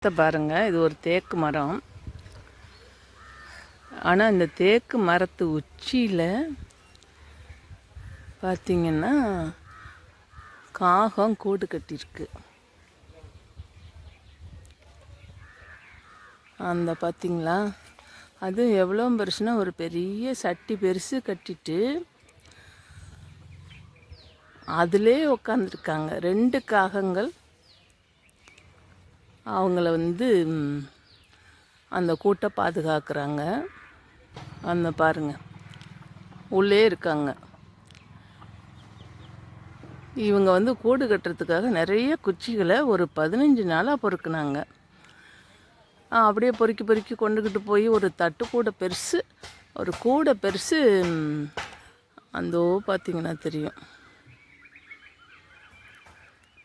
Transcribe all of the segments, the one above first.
பாருங்க, இது ஒரு தேக்கு மரம். ஆனால் இந்த தேக்கு மரத்து உச்சியில் பார்த்திங்கன்னா காகம் கூடு கட்டியிருக்கு. அந்த பார்த்திங்களா, அது எவ்வளோ பெருசுன்னா ஒரு பெரிய சட்டி பெருசு கட்டிட்டு அதிலே உட்காந்துருக்காங்க 2 காகங்கள். அவங்கள அந்த கூட்டை பாதுகாக்கிறாங்க. அந்த பாருங்க, உள்ளே இருக்காங்க. இவங்க கூடு கட்டுறதுக்காக நிறைய குச்சிகளை ஒரு 15 நாளாக பொறுக்குனாங்க. அப்படியே பொறுக்கி பொறுக்கி கொண்டுக்கிட்டு போய் ஒரு தட்டு கூடை பெருசு, ஒரு கூடை பெருசு அந்தோ பார்த்திங்கன்னா தெரியும்,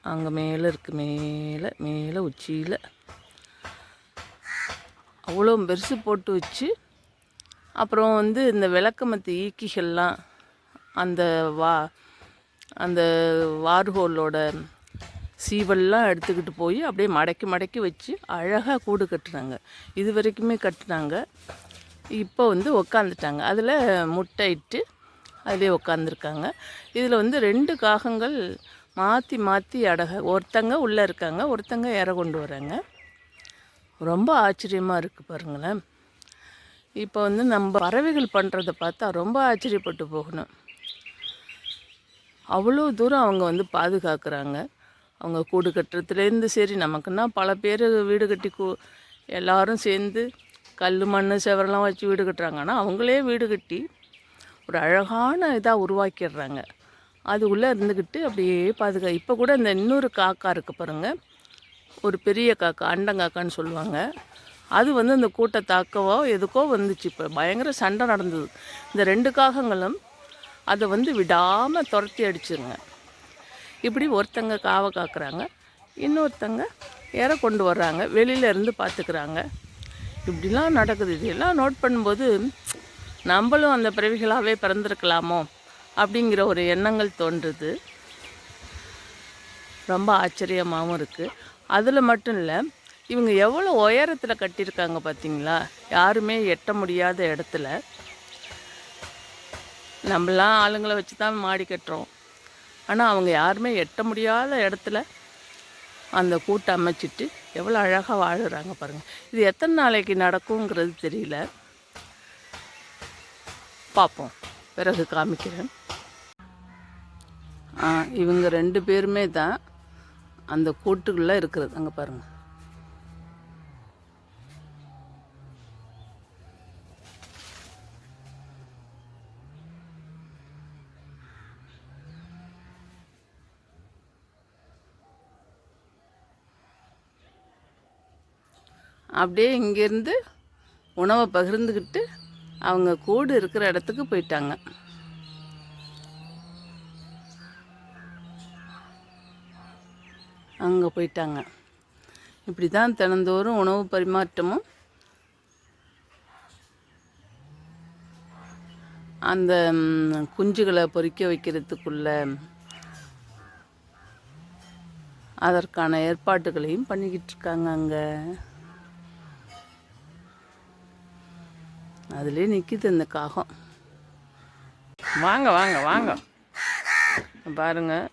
அங்கே மேலே இருக்குது, மேலே மேலே உச்சியில் அவ்வளோ பெருசு போட்டு வச்சு, அப்புறம் இந்த விளக்கமத்து ஈக்கிகள்லாம் அந்த வார்ஹோலோட சீவல்லாம் எடுத்துக்கிட்டு போய் அப்படியே மடக்கி மடக்கி வச்சு அழகாக கூடு கட்டுனாங்க. இது வரைக்குமே கட்டுனாங்க. இப்போ உக்காந்துட்டாங்க. அதில் முட்டை இட்டு அதிலே உக்காந்துருக்காங்க. இதில் 2 காகங்கள் மாற்றி மாற்றி ஒருத்தங்க உள்ளே இருக்காங்க, ஒருத்தங்க இற கொண்டு வராங்க. ரொம்ப ஆச்சரியமாக இருக்குது பாருங்களேன். இப்போ நம்ம பறவைகள் பண்ணுறதை பார்த்தா ரொம்ப ஆச்சரியப்பட்டு போகணும். அவ்வளோ தூரம் அவங்க பாதுகாக்கிறாங்க. அவங்க கூடு கட்டுறதுலேருந்து சரி, நமக்குன்னா பல பேர் வீடு கட்டி எல்லோரும் சேர்ந்து கல் மண் செவரெல்லாம் வச்சு வீடு கட்டுறாங்க. ஆனால் அவங்களே வீடு கட்டி ஒரு அழகான இதாக உருவாக்கிடுறாங்க. அது உள்ளே இருந்துக்கிட்டு அப்படியே இப்போ கூட இந்த இன்னொரு காக்கா இருக்குது பாருங்கள், ஒரு பெரிய காக்கா, அண்டங்காக்கான்னு சொல்லுவாங்க. அது அந்த கூட்டை தாக்கவோ எதுக்கோ வந்துச்சு. இப்போ பயங்கர சண்டை நடந்தது. இந்த 2 காகங்களும் அதை விடாமல் துரத்தி அடிச்சுருங்க. இப்படி ஒருத்தங்க காவை காக்குறாங்க, இன்னொருத்தங்க இற கொண்டு வர்றாங்க, வெளியிலேருந்து பார்த்துக்கிறாங்க. இப்படிலாம் நடக்குது. இதெல்லாம் நோட் பண்ணும்போது நம்மளும் அந்த பிறவிகளாகவே பிறந்திருக்கலாமோ அப்படிங்கிற ஒரு எண்ணங்கள் தோன்றுது. ரொம்ப ஆச்சரியமாகவும் இருக்குது. அதில் மட்டும் இல்லை, இவங்க எவ்வளோ உயரத்தில் கட்டியிருக்காங்க பார்த்திங்களா, யாருமே எட்ட முடியாத இடத்துல. நம்மளாம் ஆளுங்களை வச்சு தான் மாடி கட்டுறோம். ஆனால் அவங்க யாருமே எட்ட முடியாத இடத்துல அந்த கூட்டை அமைச்சிட்டு எவ்வளோ அழகாக வாழுறாங்க பாருங்கள். இது எத்தனை நாளைக்கு நடக்குங்கிறது தெரியல, பார்ப்போம், பிறகு காமிக்கிறேன். இவங்க 2 பேருமே தான் அந்த கூட்டுக்குள்ளே இருக்கிறது. அங்கே பாருங்கள். அப்படியே இங்கேருந்து உணவை பகிர்ந்துக்கிட்டு அவங்க கூடு இருக்கிற இடத்துக்கு போயிட்டாங்க. அங்கே போயிட்டாங்க. இப்படி தான் தினந்தோறும் உணவு பரிமாற்றமும் அந்த குஞ்சுகளை பொறிக்க வைக்கிறதுக்குள்ள அதற்கான ஏற்பாட்டுகளையும் பண்ணிக்கிட்டு இருக்காங்க. அங்கே அதுலேயே நிற்கிது இந்த காகம். வாங்க வாங்க வாங்க பாருங்கள்,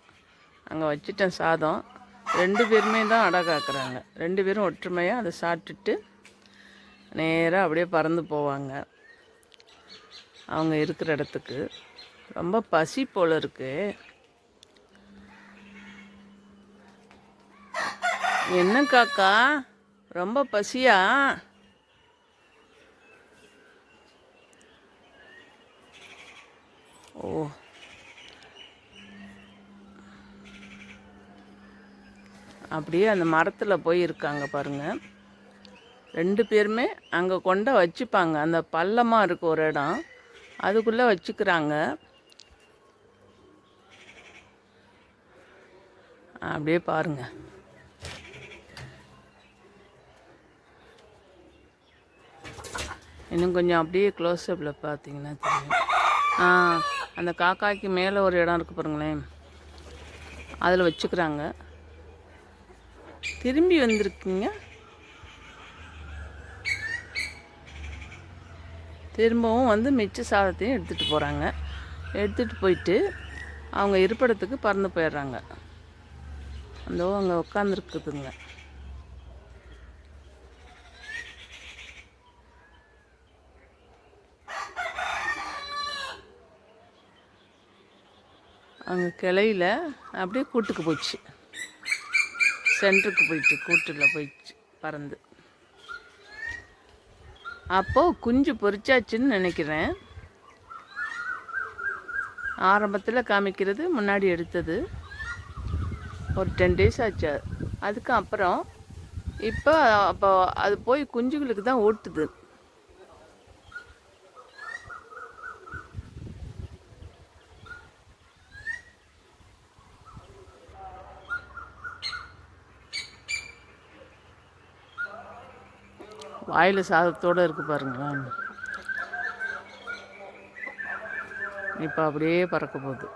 அங்கே வச்சிட்டேன் சாதம். 2 பேருமே தான் அடை காக்குறாங்க. 2 பேரும் ஒற்றுமையாக அதை சாப்பிட்டுட்டு நேராக அப்படியே பறந்து போவாங்க அவங்க இருக்கிற இடத்துக்கு. ரொம்ப பசி போல் இருக்கு. என்ன காக்கா, ரொம்ப பசியா? ஓ, அப்படியே அந்த மரத்தில் போய் இருக்காங்க பாருங்கள். 2 பேருமே அங்கே கொண்டு வச்சுப்பாங்க. அந்த பள்ளமாக இருக்குது ஒரு இடம், அதுக்குள்ளே வச்சுக்கிறாங்க. அப்படியே பாருங்கள். இன்னும் கொஞ்சம் அப்படியே க்ளோஸ்அப்பில் பார்த்தீங்கன்னா தெரியும். அந்த காக்காய்க்கு மேலே ஒரு இடம் இருக்குது பாருங்களேன், அதில் வச்சுக்கிறாங்க. திரும்பி வந்திருக்கீங்க. திரும்பவும் வந்து மிச்ச சாதத்தையும் எடுத்துகிட்டு போகிறாங்க. எடுத்துகிட்டு போயிட்டு அவங்க இருப்பிடத்துக்கு பறந்து போயிடுறாங்க. அந்த அங்கே உட்காந்துருக்குதுங்க. அங்கே கிளையில் அப்படியே கூட்டுக்கு போச்சு, சென்டருக்கு போயிட்டு கூட்டில் போயிடுச்சு பறந்து. அப்போது குஞ்சு பொரிச்சாச்சுன்னு நினைக்கிறேன். ஆரம்பத்தில் காமிக்கிறது முன்னாடி எடுத்தது ஒரு 10 days ஆச்சு. அதுக்கு அப்புறம் அப்போ அது போய் குஞ்சுகளுக்கு தான் ஓட்டுது. வாயில் சாதத்தோடு இருக்குது பாருங்களேன். இப்போ அப்படியே பறக்க போகுது.